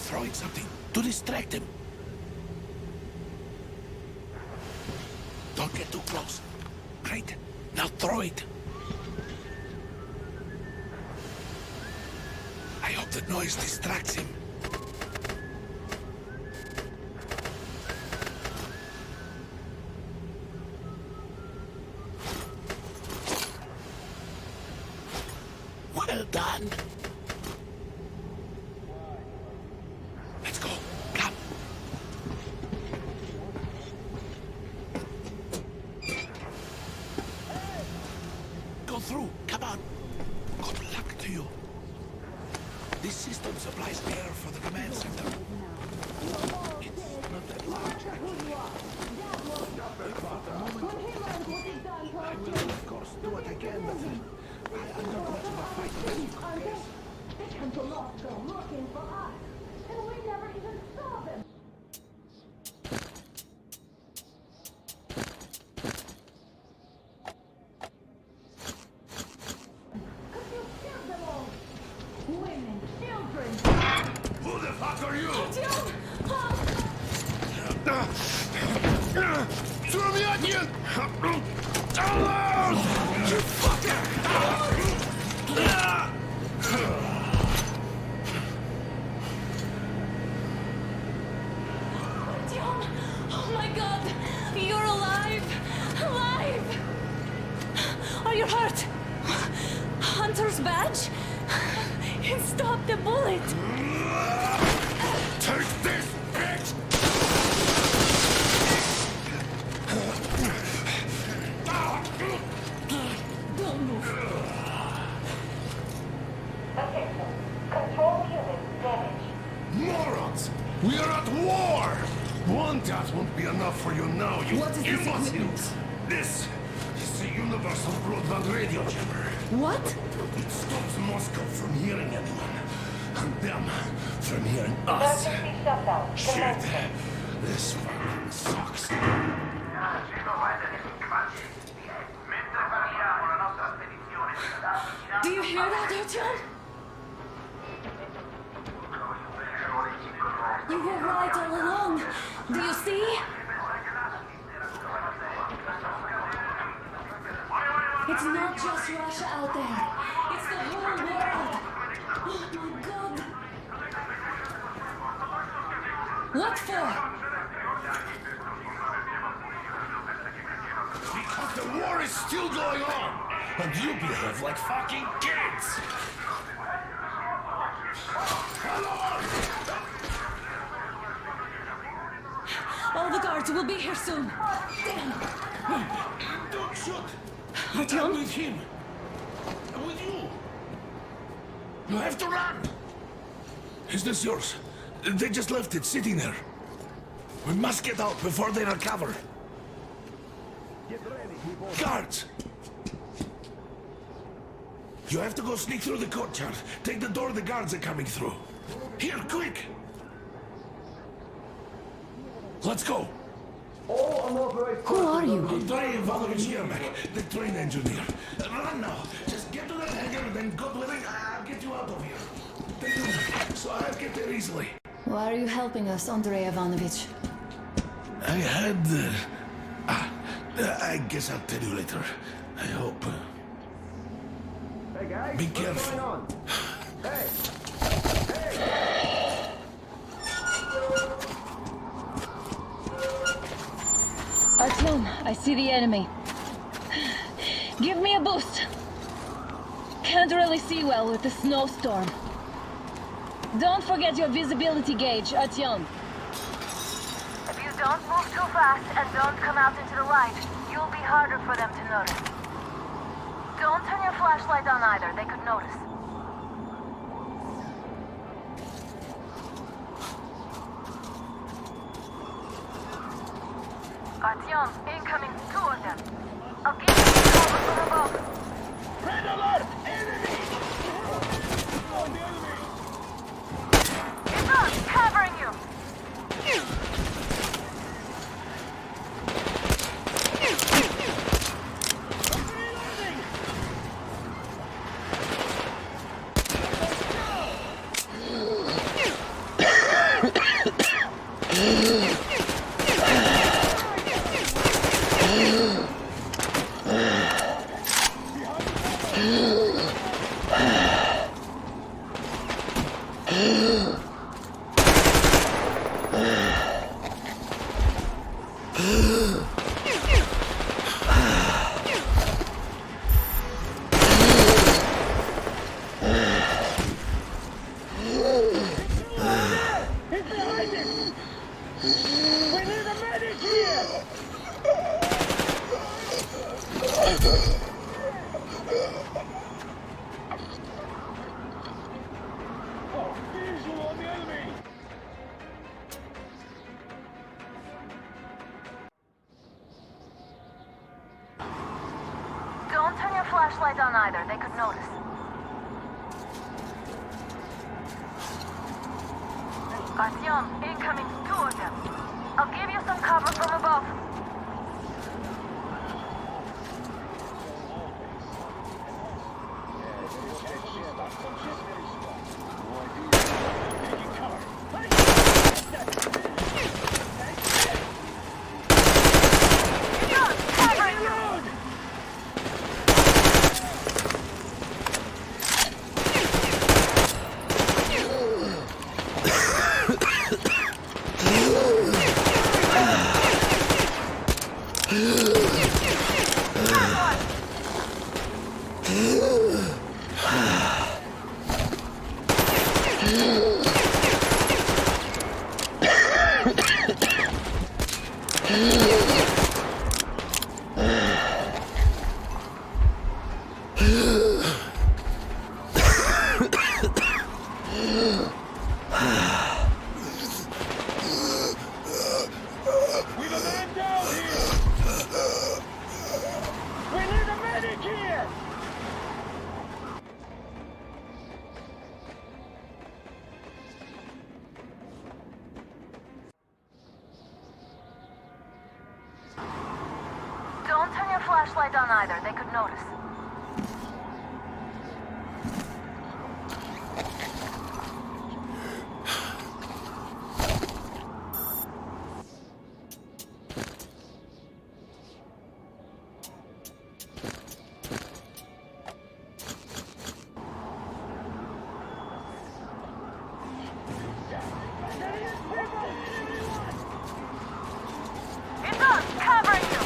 throwing something to distract him. Don't get too close. Great. Now throw it. I hope the noise distracts him. Well done. Let's go. Come. Go through. Come on. Good luck to you. This system supplies air for the command center. It's not that large, actually. But the moment I will, of course, do what I can, but I'm not much of a fighter, as you can guess. They come to Moscow looking for us, and we never even saw them. Could you kill them all? Women, children. Who the fuck are you? Throw me onion! You fucker! John! Oh my God! You're alive! Alive! Are you hurt? Hunter's badge? It stopped the bullet! Take this, bitch! Don't move. Attention. Control unit damaged. Morons! We are at war! One death won't be enough for you now, you What is this imbecile! equipment? This is the universal broadband radio jammer. What? It stops Moscow from hearing anyone, and them from hearing us. Emergency shutdown. Shit! Commencement. This fucking sucks. Do you hear that, Artyom? You were right all along. Do you see? It's not just Russia out there. It's the whole world. Oh my God. What for? Because the war is still going on, and you behave like fucking kids! All the guards will be here soon. Damn. Don't shoot! Artyom? I'm with him. I'm with you. You have to run. Is this yours? They just left it sitting there. We must get out before they recover. Get ready, people. Guards! You have to go sneak through the courtyard. Take the door the guards are coming through. Here, quick! Let's go! Who are you? Andrei Ivanovich Yermak, the train engineer. Run now. Just get to that hangar, then God willing, I'll get you out of here. They do that, so I'll get there easily. Why are you helping us, Andrei Ivanovich? I had... I guess I'll tell you later. I hope. Hey guys, Be careful. what's going on? Hey! Artyom, I see the enemy. Give me a boost. Can't really see well with the snowstorm. Don't forget your visibility gauge, Artyom. If you don't move too fast and don't come out into the light, you'll be harder for them to notice. Don't turn your flashlight on either. They could notice. Artyom, incoming, 2 of them. I'll give you cover from above. Red alert! Enemy! It's us, covering you. Don't turn your flashlight on either. They could notice. Artyom, incoming, 2 of them. I'll give you some cover from above. Don't turn your flashlight on either. They could notice. It's us, covering you!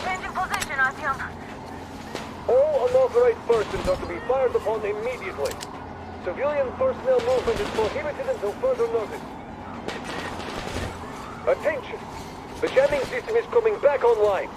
Changing position, Artyom. All unauthorized persons are to be fired upon immediately. Civilian personnel movement is prohibited until further notice. Attention! The jamming system is coming back online.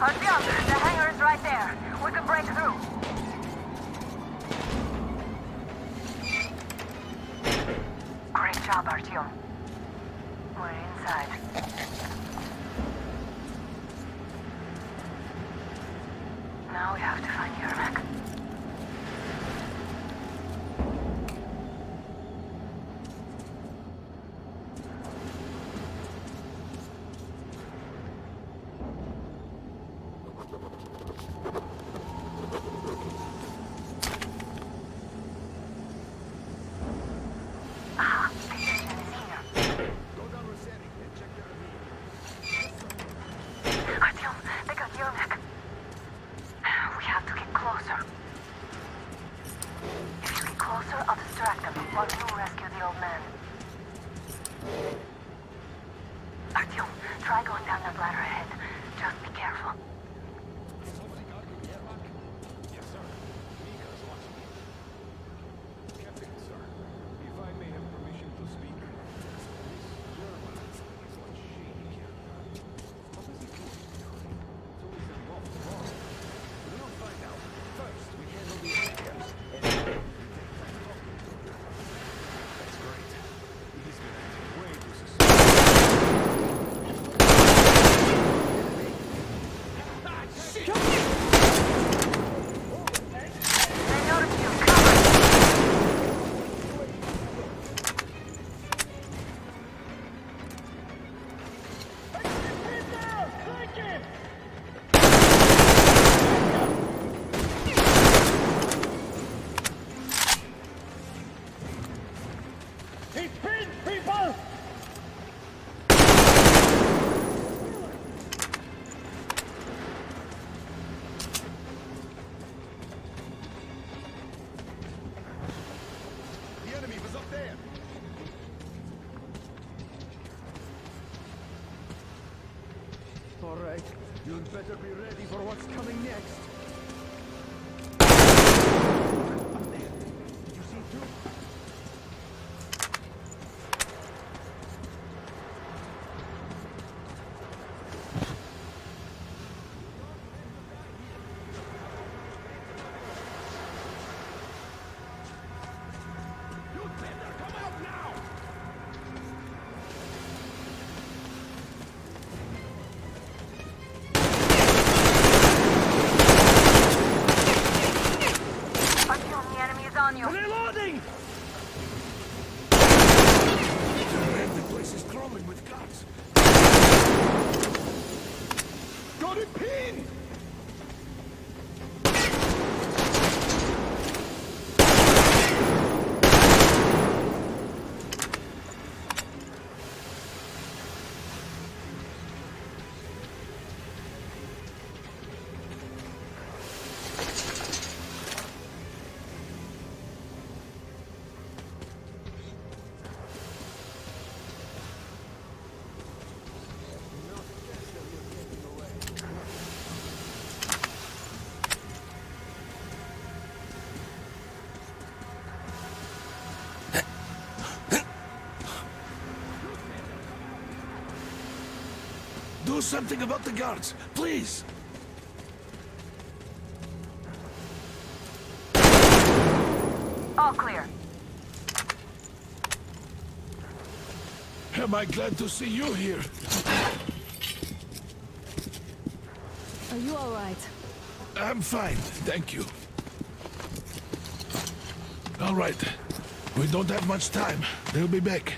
Artyom, the hangar is right there. We can break through. Great job, Artyom. We're inside. Now we have to find Yermak. Artyom, they got Yermak. We have to get closer. If you get closer, I'll distract them while you rescue the old man. Artyom, try going down that ladder ahead. Just be careful. Somebody got you, Yermak? Yes, sir. Mika's watching me. Captain, sir, if I may have permission to speak. This Yermak is one shady character. What does he do? So he's involved tomorrow. We'll find out. First, we handle the Americans, and then we take back talking. That's great. He's been acting way too suspicious. They noticed you. Cover! The enemy was up there. All right, you'd better be ready for what's coming next. Up there. Did you see it too? You'd better come out now! Artyom, the enemy is on you. Reloading! Man, the place is crawling with guards. Got it pinned! Do something about the guards, please. All clear. Am I glad to see you here? Are you all right? I'm fine, thank you. All right. We don't have much time. They'll be back.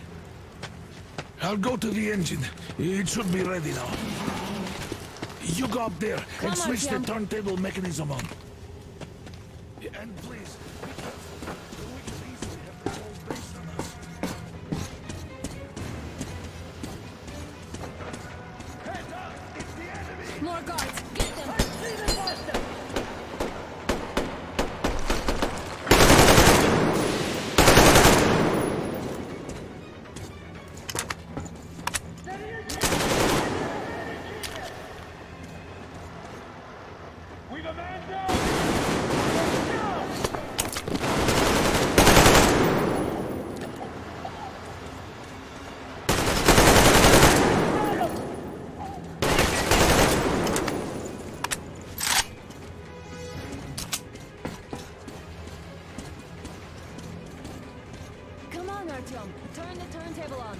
I'll go to the engine. It should be ready now. You go up there and switch the turntable mechanism on. And please, be careful. We could easily have the whole base on us. Heads up! It's the enemy! More guards! Get them! We've a man down! Come on, Artyom. Turn the turntable on.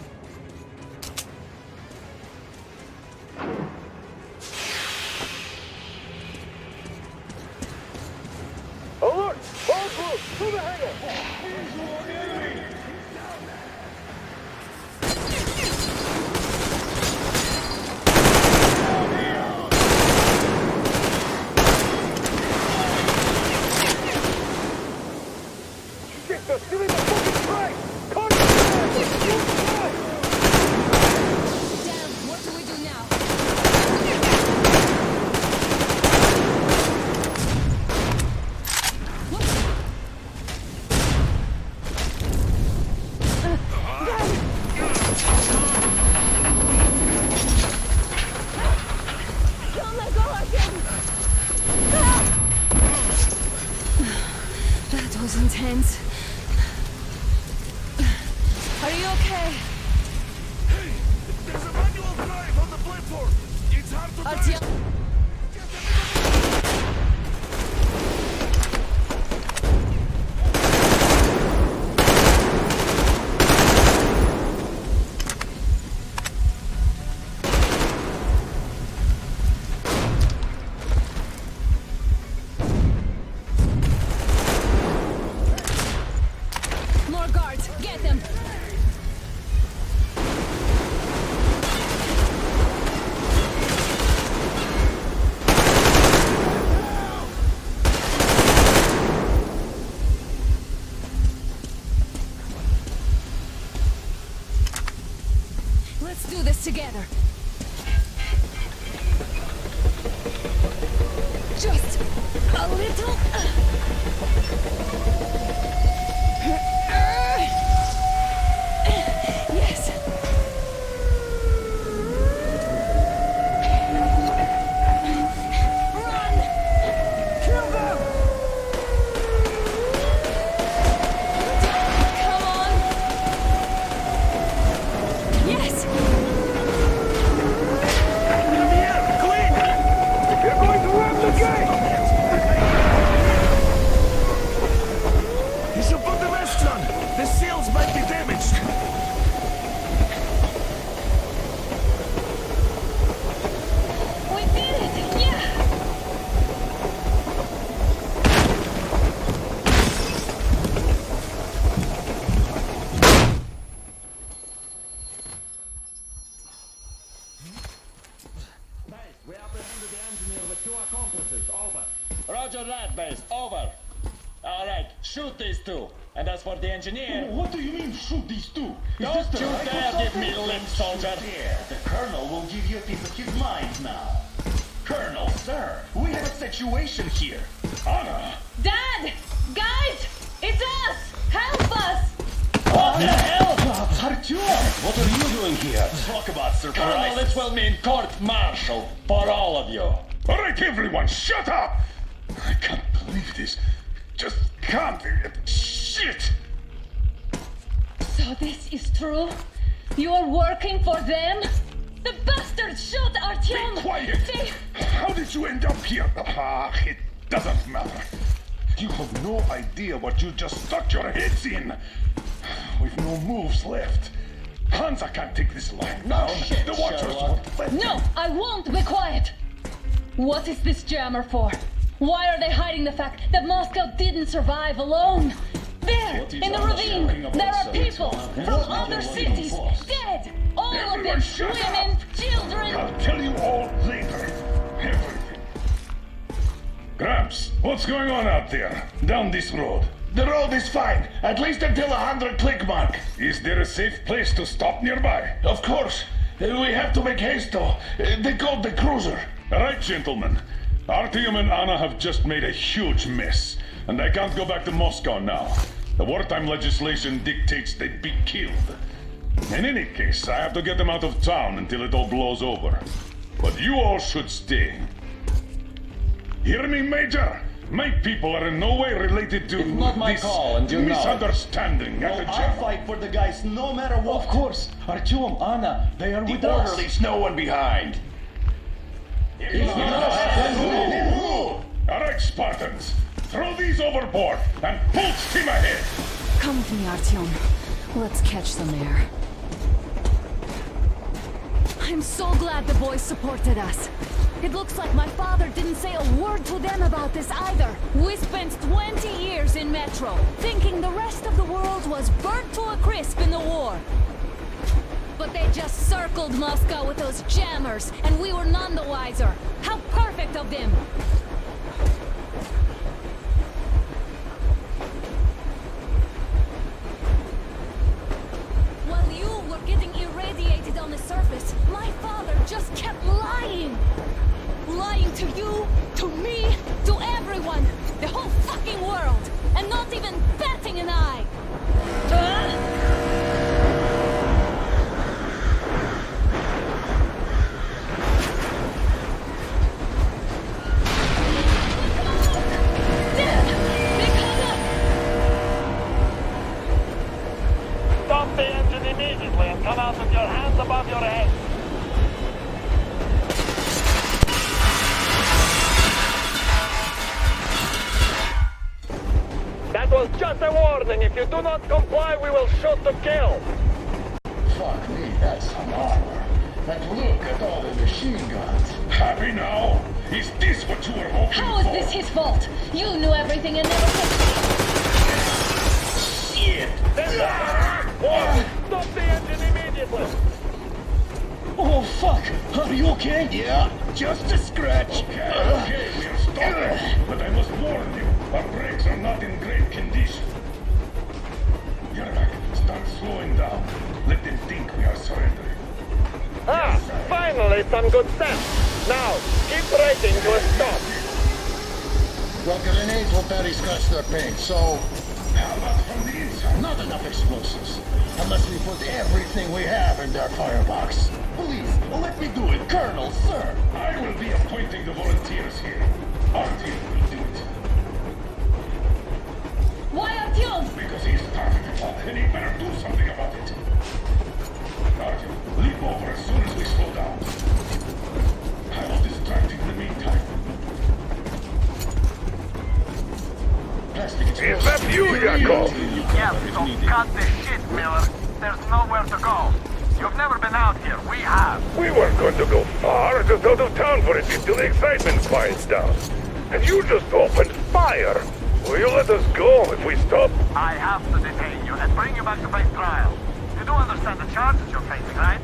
Alert! All crew, to the hangar! Shit, they're stealing the fucking train! Contact! Damn, what do we do now? Don't let go, Artyom! That was intense. Are you okay? Hey! There's a manual drive on the platform! It's hard to Artyom! drive! More guards! Get them! Let's do this together. Just a little. Yes. Run! Kill them! Come on! Yes! They're going to ram the gate! You should put the rest on! The seals might be damaged! We did it! Yeah! We apprehended the engineer with 2 accomplices. Over. Roger that, base. Over. All right, shoot these 2. And as for the engineer... What do you mean, shoot these 2? Is Don't this the you right dare or give me something? lip, soldier! Here, the Colonel will give you a piece of his mind now. Colonel, sir, we have a situation here. Honor! Dad! Guys! It's us! Help us! What the hell? Artyom, what are you doing here? Talk about surprise. Colonel, this will mean court-martial for all of you. All right, everyone, shut up! I can't believe this. Just can't. Shit! So this is true? You're working for them? The bastards shot Artyom! Be quiet! They... How did you end up here? Ah, it doesn't matter. You have no idea what you just stuck your heads in. We've no moves left. Hansa can't take this lying No down. shit, The Watchers Sherlock. won't... No, I won't be quiet! What is this jammer for? Why are they hiding the fact that Moscow didn't survive alone? There, What is in the Anna ravine, shouting about, there are sir? people What from is other Anna cities, looking for? dead! All of Everyone them, shut up! women, children! I'll tell you all later. Everything. Gramps, what's going on out there? Down this road? The road is fine, at least until 100 click mark. Is there a safe place to stop nearby? Of course. We have to make haste though. They called the cruiser. All right, gentlemen. Artyom and Anna have just made a huge mess, and they can't go back to Moscow now. The wartime legislation dictates they'd be killed. In any case, I have to get them out of town until it all blows over. But you all should stay. Hear me, Major? My people are in no way related to It's not my this call, and you know it. misunderstanding at the I'll general. fight for the guys no matter what. Of course. Artyom, Anna, they are The with us. orderlies, no one behind. All right, Spartans. Throw these overboard and full steam ahead. Come with me, Artyom. Let's catch some air. I'm so glad the boys supported us. It looks like my father didn't say a word to them about this either. We spent 20 years in Metro, thinking the rest of the world was burnt to a crisp in the war. But they just circled Moscow with those jammers, and we were none the wiser. How perfect of them! While you were getting irradiated on the surface, my father just kept lying. Lying to you, to me, to everyone, the whole fucking world, and not even batting an eye. There! They caught up! Stop the engine immediately and come out with your hands above your head. That was just a warning. If you do not comply, we will shoot to kill. Fuck me, that's some armor. And look at all the machine guns. Happy now? Is this what you were hoping How is for? this his fault? You knew everything and never said Shit! Stop the engine immediately. Oh, fuck! Are you okay? Yeah, just a scratch. Okay, we're stopping. But I must warn you, our brakes are not in great condition. Yermak, start slowing down. Let them think we are surrendering. Finally some good sense. Now, keep braking to a stop. Well, grenades will barely scratch their paint, so How about from the inside? not enough explosives. Unless we put everything we have in their firebox. Please, let me do it, Colonel, sir. I will be appointing the volunteers here. Artyom will do it. Why Artyom? Because he started it all, and he better do something about it. Artyom, leap over as soon as we slow down. I will distract him in the meantime. Plastic Is that you, Yakov? Yes, so cut the shit, Miller. There's nowhere to go. You've never been out here. We have. We weren't going to go far, just out of town for a bit till the excitement quiets down. And you just opened fire. Will you let us go if we stop? I have to detain you and bring you back to face trial. You do understand the charges you're facing, right?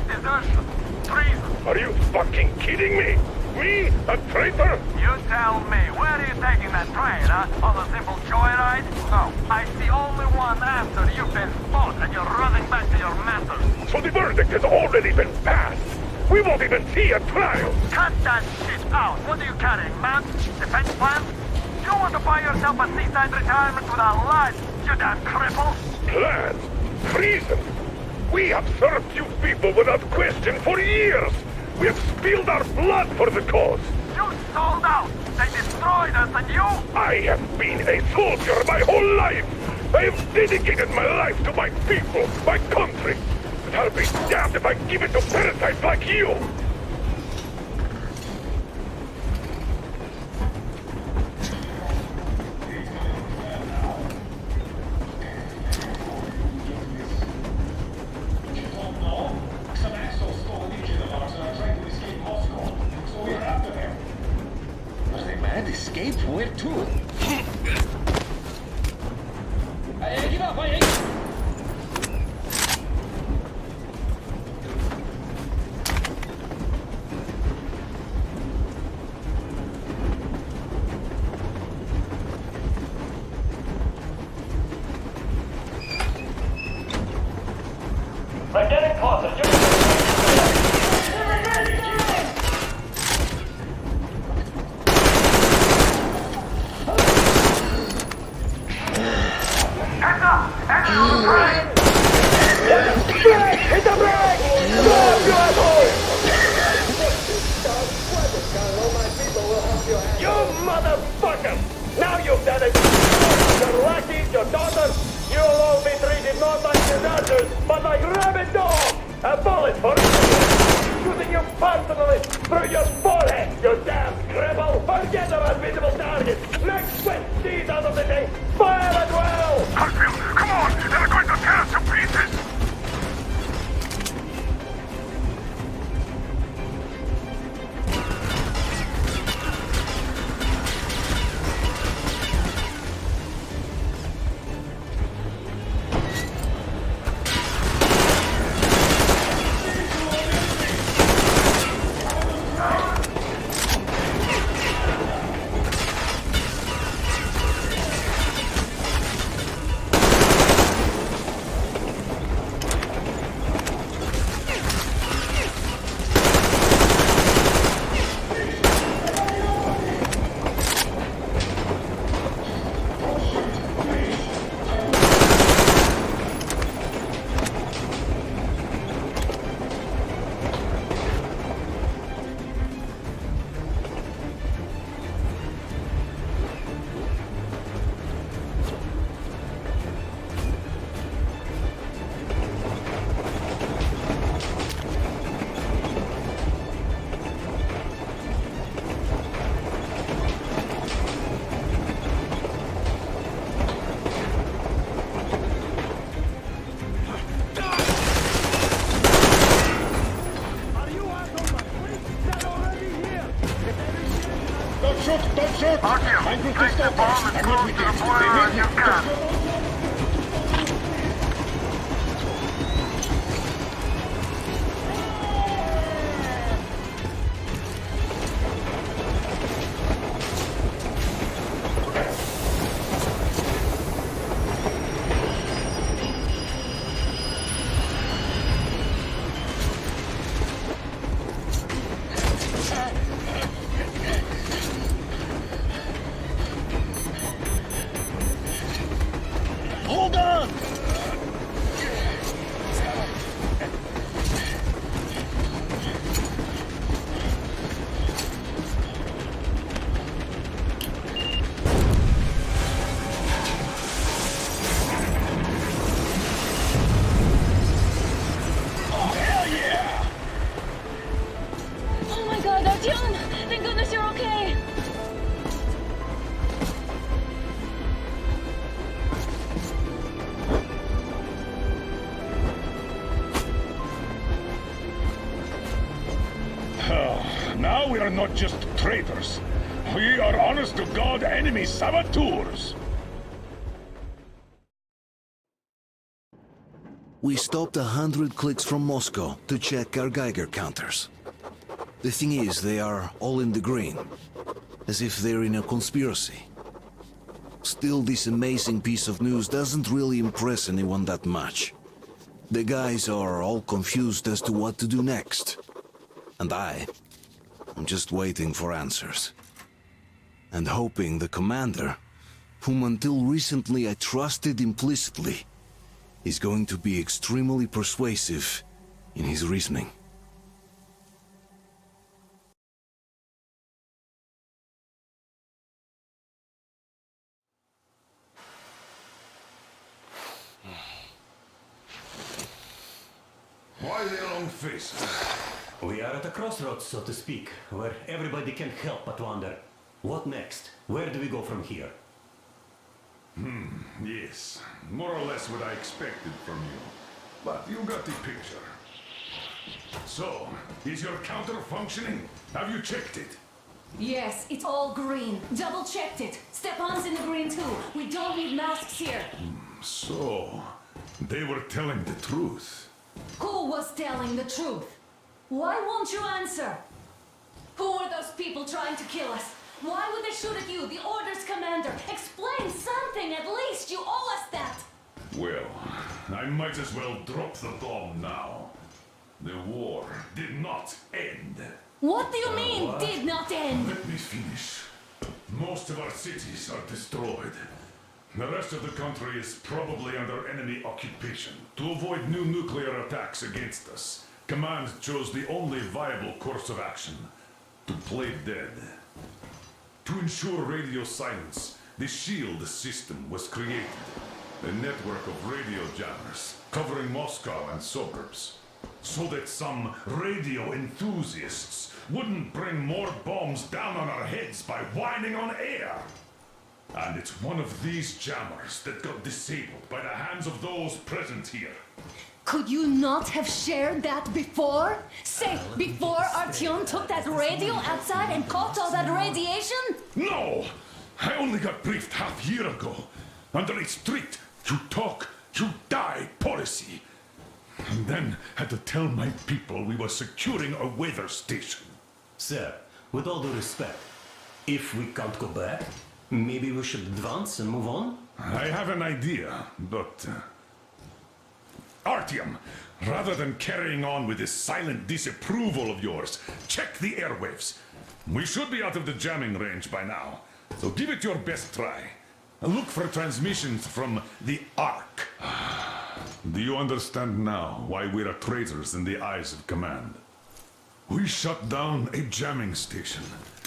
Desertion, treason. Are you fucking kidding me? Me? A traitor? You tell me, where are you taking that train, huh? On a simple joyride? No, I see only one answer. You've been spotted and you're running back to your masters. So the verdict has already been passed. We won't even see a trial. Cut that shit out. What are you carrying, man? Defense plans? You want to buy yourself a seaside retirement without life, you damn cripple? Plan? Treason? We have served you people without question for years. We have spilled our blood for the cause. You sold out. They destroyed us and you... I have been a soldier my whole life. I have dedicated my life to my people, my country. But I'll be damned if I give it to parasites like you. We're getting closer. Heads up! Enemy on the train! Brake! Hit the brake! Stop, you asshole! You motherfucker! Now you've done it! Your lackeys, your daughters, you'll all be treated not like deserters, but like rabid dogs! A bullet for each! Shooting you personally through your forehead, you damn cripple! Forget about visible targets! Make sweat seeds out of the thing! Fire at will! Harfield, come on! They're going to tear us to pieces! Don't shoot! I'm going to stop us. I'm not with you. They hit me. Hold on! Oh my god, Artyom! Thank goodness you're okay! Now we are not just traitors. We are honest-to-God enemy saboteurs. We stopped 100 clicks from Moscow to check our Geiger counters. The thing is, they are all in the green, as if they're in a conspiracy. Still, this amazing piece of news doesn't really impress anyone that much. The guys are all confused as to what to do next. And I'm just waiting for answers. And hoping the commander, whom until recently I trusted implicitly, is going to be extremely persuasive in his reasoning. Why the long face? We are at a crossroads, so to speak, where everybody can't help but wonder, what next? Where do we go from here? Yes, more or less what I expected from you. But you got the picture. So, is your counter functioning? Have you checked it? Yes, it's all green. Double-checked it. Stepan's in the green too. We don't need masks here. So, they were telling the truth. Who was telling the truth? Why won't you answer? Who are those people trying to kill us? Why would they shoot at you, the Order's commander? Explain something at least! You owe us that! Well, I might as well drop the bomb now. The war did not end. What do you mean, did not end? Let me finish. Most of our cities are destroyed. The rest of the country is probably under enemy occupation. To avoid new nuclear attacks against us, Command chose the only viable course of action: to play dead. To ensure radio silence, the SHIELD system was created. A network of radio jammers covering Moscow and suburbs. So that some radio enthusiasts wouldn't bring more bombs down on our heads by whining on air. And it's one of these jammers that got disabled by the hands of those present here. Could you not have shared that before? Say, before Artyom took that radio outside and caught all that radiation? No! I only got briefed half year ago. Under a strict, you talk, you die policy. And then had to tell my people we were securing a weather station. Sir, with all due respect, if we can't go back, maybe we should advance and move on? I have an idea, but... Artyom, rather than carrying on with this silent disapproval of yours, check the airwaves. We should be out of the jamming range by now, so give it your best try. Look for transmissions from the Ark. Do you understand now why we're traitors in the eyes of Command? We shut down a jamming station,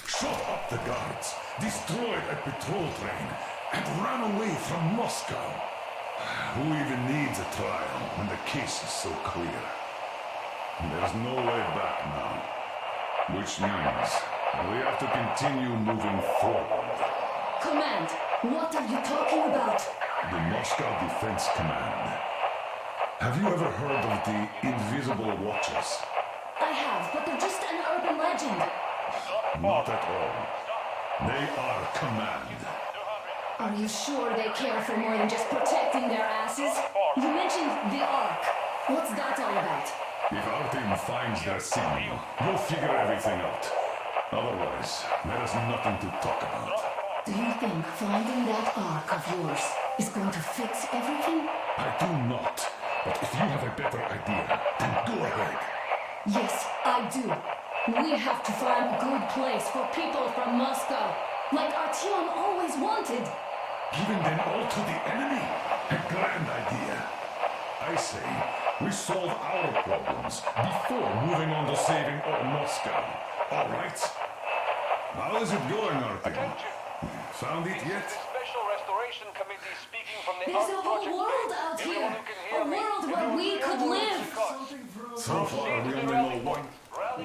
shot up the guards, destroyed a patrol train, and ran away from Moscow. Who even needs a trial when the case is so clear? There's no way back now. Which means we have to continue moving forward. Command, what are you talking about? The Moscow Defense Command. Have you ever heard of the Invisible Watchers? I have, but they're just an urban legend. Not at all. They are Command. Are you sure they care for more than just protecting their asses? You mentioned the Ark. What's that all about? If our team finds their signal, we'll figure everything out. Otherwise, there is nothing to talk about. Do you think finding that Ark of yours is going to fix everything? I do not. But if you have a better idea, then go ahead. Yes, I do. We have to find a good place for people from Moscow, like Artyom always wanted. Giving them all to the enemy? A grand idea. I say, we solve our problems before moving on to saving all Moscow. All right? How is it going, Artyom? Found it yet? Special Restoration Committee speaking from the There's a whole world out here. A world where we could live. So far, we only know one.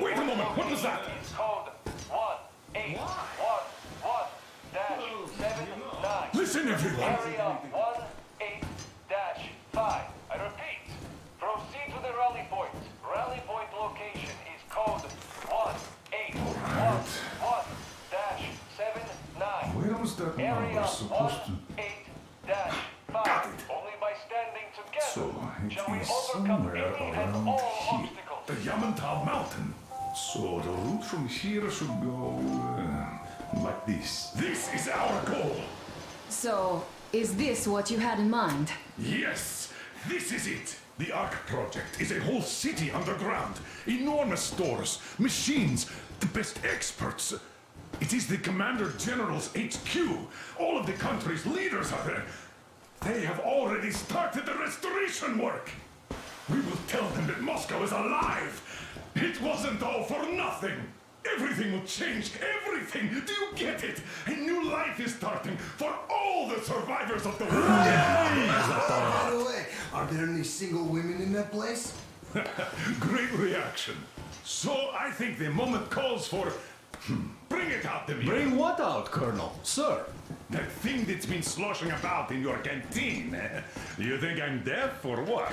Wait a moment, what was that? Code 1811-79. Listen, everyone! Area 18-5. I repeat, proceed to the rally point. Rally point location is code 18-79. Where was that number supposed to... 18-5. Got it. Only by standing together So, shall it we is overcome somewhere any and around all here. obstacles. The Yamantau Mountain. So the route from here should go... like this. This is our goal! So, is this what you had in mind? Yes, this is it. The Ark project is a whole city underground. Enormous stores, machines, the best experts. It is the Commander General's HQ. All of the country's leaders are there. They have already started the restoration work. We will tell them that Moscow is alive. It wasn't all for nothing. Everything will change, everything! Do you get it? A new life is starting for all the survivors of the war! By the way, are there any single women in that place? Great reaction. So I think the moment calls for... Bring it out, Demir. Bring what out, Colonel? Sir? That thing that's been sloshing about in your canteen. You think I'm deaf or what?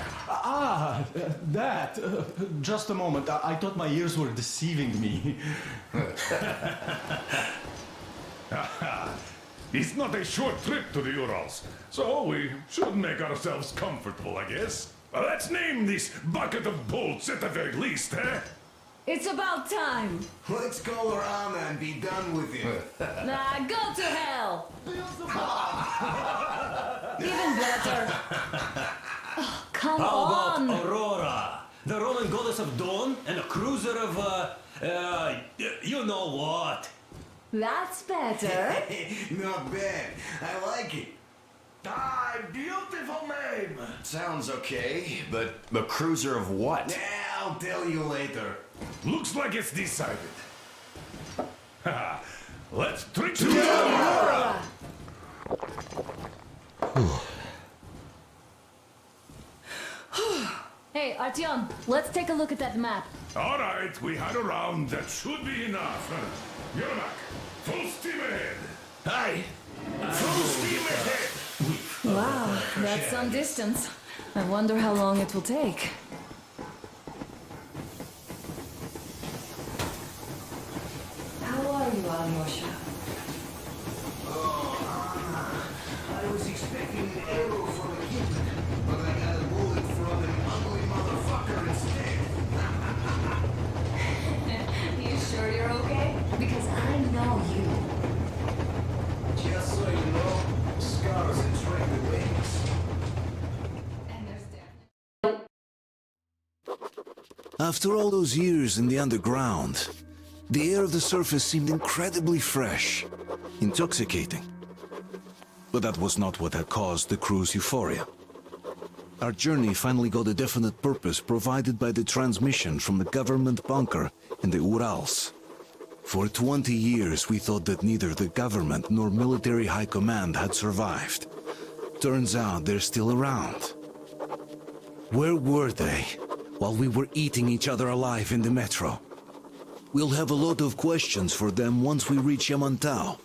That. Just a moment. I thought my ears were deceiving me. It's not a short trip to the Urals, so we should make ourselves comfortable, I guess. Let's name this bucket of bolts at the very least, eh? It's about time. Let's call her Anna and be done with it. Nah, go to hell. Even better. Oh, come How on! about Aurora? The Roman goddess of dawn and a cruiser of, you know what? That's better. Not bad. I like it. Ah, beautiful name. Sounds okay, but a cruiser of what? Yeah, I'll tell you later. Looks like it's decided. Let's drink to Aurora! Hey, Artyom, let's take a look at that map. All right, we had a round. That should be enough. Yermak, full steam ahead. Aye. Full steam ahead. Wow, that's some distance. I wonder how long it will take. How are you, Alyosha? I was expecting an arrow from a kid, but I got a bullet from an ugly motherfucker instead. You sure you're okay? Because I know you. Just so you know, scars attract the wings. And there's After all those years in the underground, the air of the surface seemed incredibly fresh, intoxicating. But that was not what had caused the crew's euphoria. Our journey finally got a definite purpose provided by the transmission from the government bunker in the Urals. For 20 years we thought that neither the government nor military high command had survived. Turns out they're still around. Where were they while we were eating each other alive in the metro? We'll have a lot of questions for them once we reach Yamantau,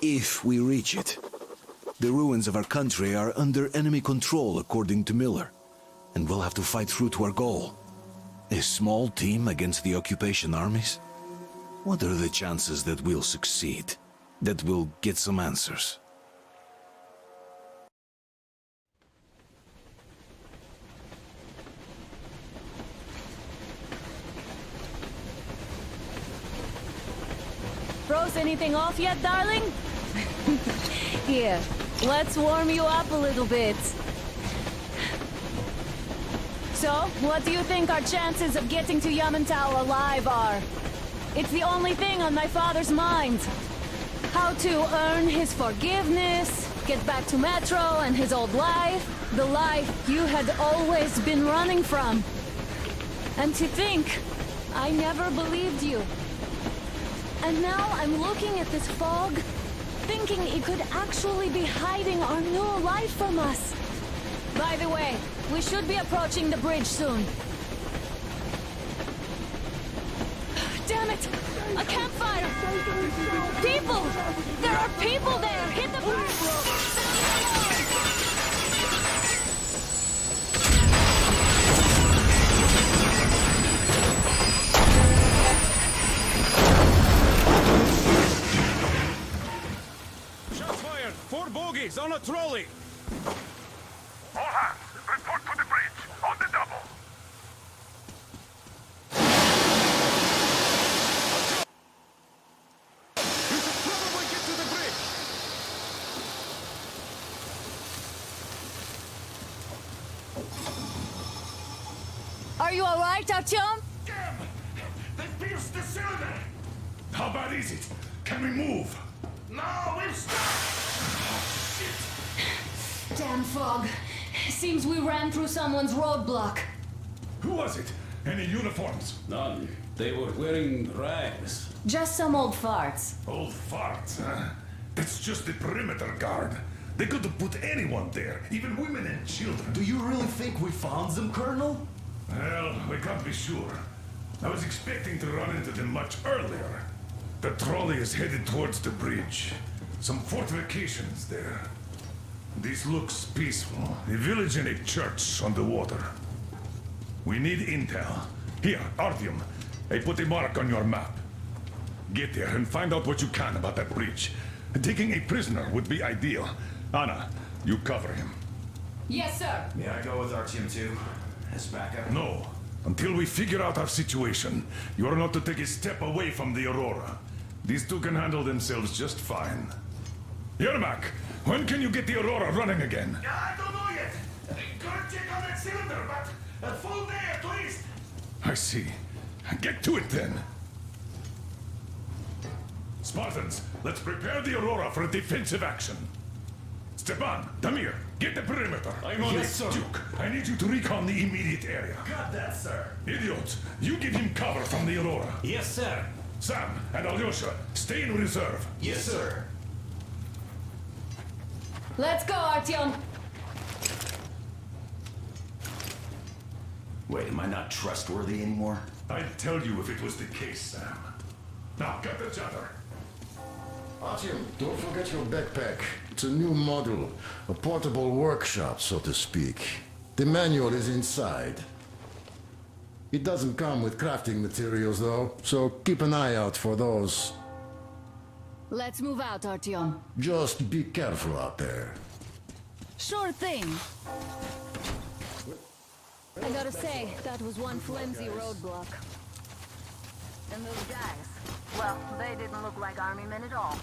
if we reach it. The ruins of our country are under enemy control, according to Miller, and we'll have to fight through to our goal. A small team against the occupation armies? What are the chances that we'll succeed? That we'll get some answers? Froze anything off yet, darling? Here, let's warm you up a little bit. So, what do you think our chances of getting to Yamantau alive are? It's the only thing on my father's mind. How to earn his forgiveness, get back to Metro and his old life, the life you had always been running from. And to think, I never believed you. And now I'm looking at this fog, thinking it could actually be hiding our new life from us. By the way, we should be approaching the bridge soon. Damn it! A campfire! People! There are people there! Hit the bridge! bogies on a trolley! All hands, report to the bridge, on the double! We should probably get to the bridge! Are you alright, Artyom? Damn! They pierced the cylinder! How bad is it? Can we move? No, we've stopped! Oh, shit! Damn fog. Seems we ran through someone's roadblock. Who was it? Any uniforms? None. They were wearing rags. Just some old farts. Old farts, huh? That's just the perimeter guard. They could have put anyone there, even women and children. Do you really think we found them, Colonel? Well, we can't be sure. I was expecting to run into them much earlier. The trolley is headed towards the bridge. Some fortifications there. This looks peaceful. A village and a church on the water. We need intel. Here, Artyom. I put a mark on your map. Get there and find out what you can about that bridge. Taking a prisoner would be ideal. Anna, you cover him. Yes, sir. May I go with Artyom too? As backup? No. Until we figure out our situation, you are not to take a step away from the Aurora. These two can handle themselves just fine. Yermak, when can you get the Aurora running again? I don't know yet. Gotta check on that cylinder, but a full day at least. I see. Get to it then. Spartans, let's prepare the Aurora for a defensive action. Stepan, Damir, get the perimeter. I'm on it, sir. Duke, I need you to recon the immediate area. Got that, sir. Idiot, you give him cover from the Aurora. Yes, sir. Sam and Alyosha, stay in reserve. Yes, sir. Let's go, Artyom. Wait, am I not trustworthy anymore? I'd tell you if it was the case, Sam. Now, get the chatter. Artyom, don't forget your backpack. It's a new model. A portable workshop, so to speak. The manual is inside. It doesn't come with crafting materials, though, so keep an eye out for those. Let's move out, Artyom. Just be careful out there. Sure thing. I gotta say, that was one flimsy roadblock. And those guys, well, they didn't look like army men at all.